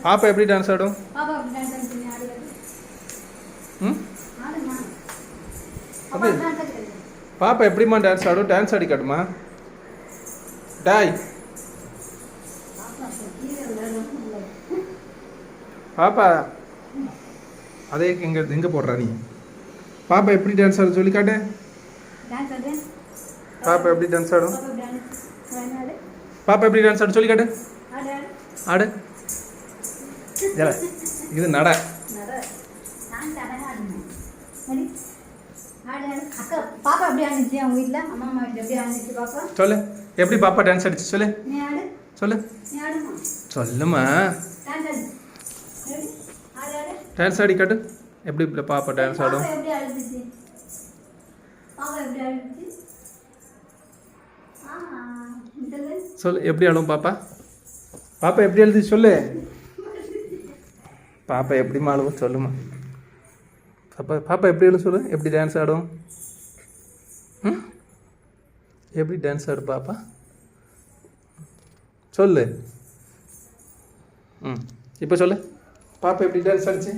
பாப்பா எப்படி டான்ஸ் ஆடும்? பாப்பா எப்படிம்மா டான்ஸ் ஆடும்? டான்ஸ் ஆடி காட்டுமா? டாய் பாப்பா அதே எங்கே போடுறா நீ? பாப்பா எப்படி டான்ஸ் ஆடும் சொல்லி காட்டு. பாப்பா எப்படி டான்ஸ் ஆடும்? பாப்பா எப்படி டான்ஸ் ஆடும் சொல்லி காட்டு. ஆடு. இது நட. சொல்லு எப்படி பாப்பா டான்ஸ் ஆடிச்சு சொல்லு. சொல்லு சொல்லுமா. டான்ஸ் ஆடி காட்டு. எப்படி பாப்பா டான்ஸ் ஆடும்? சொல்லு எப்படி ஆடும் பாப்பா? பாப்பா எப்படி எழுதி சொல்லு. பாப்பா எப்படி ஆடும் சொல்லுமா. பாப்பா பாப்பா எப்படி எழுது சொல்லு. எப்படி டான்ஸ் ஆடும்? எப்படி டான்ஸ் ஆடும் பாப்பா சொல்லு. இப்போ சொல்லு பாப்பா எப்படி டான்ஸ் ஆடிச்சு.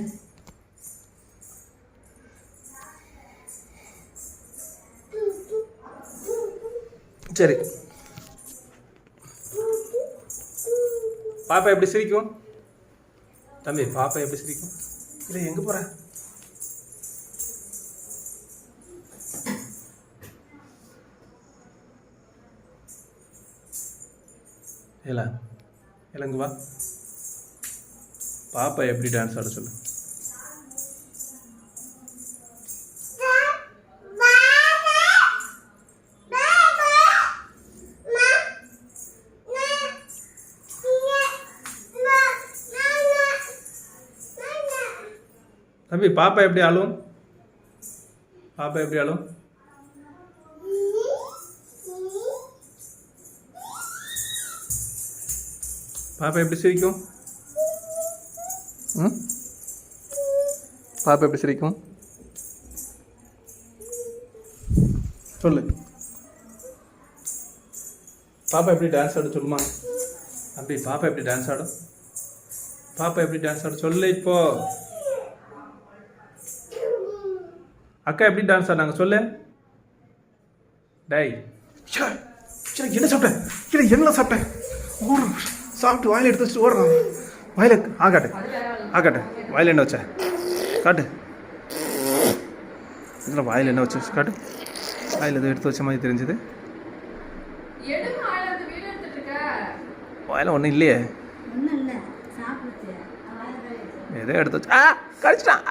சரி பாப்பா எப்படி சிரிக்கும் தம்பி? பாப்பா எப்படி சிரிக்கும்? இல்லை எங்கே போகிற? இல்லை இங்கே வா. பாப்பா எப்படி டான்ஸ் ஆட சொல்லு. தம்பி பாப்பா எப்படி ஆளும்? பாப்பா எப்படி ஆளும்? பாப்பா எப்படி சிரிக்கும்? பாப்பா எப்படி சிரிக்கும் சொல்லு. பாப்பா எப்படி டான்ஸ் ஆடும் சொல்லுமா. அப்படி பாப்பா எப்படி டான்ஸ் ஆடும்? பாப்பா எப்படி டான்ஸ் ஆடும் சொல்லு. இப்போ அக்கா எப்படி டான்ஸ் ஆடினாங்க சொல்லு. டை என்ன சாப்பிட்டேன்? இல்லை என்ன சாப்பிட்டேன்? சாப்பிட்டு வாயில் எடுத்து வச்சுட்டு ஓடுறான். வாயில் ஆகாட்டு வாயில் என்ன வச்ச காட்டு. இதில் வாயில் என்ன வச்சு காட்டு. வாயில் எதுவும் எடுத்து வச்ச மாதிரி தெரிஞ்சுது. வாயில் ஒன்றும் இல்லையே. எதோ எடுத்து வச்சு கடிச்சிட்டான்.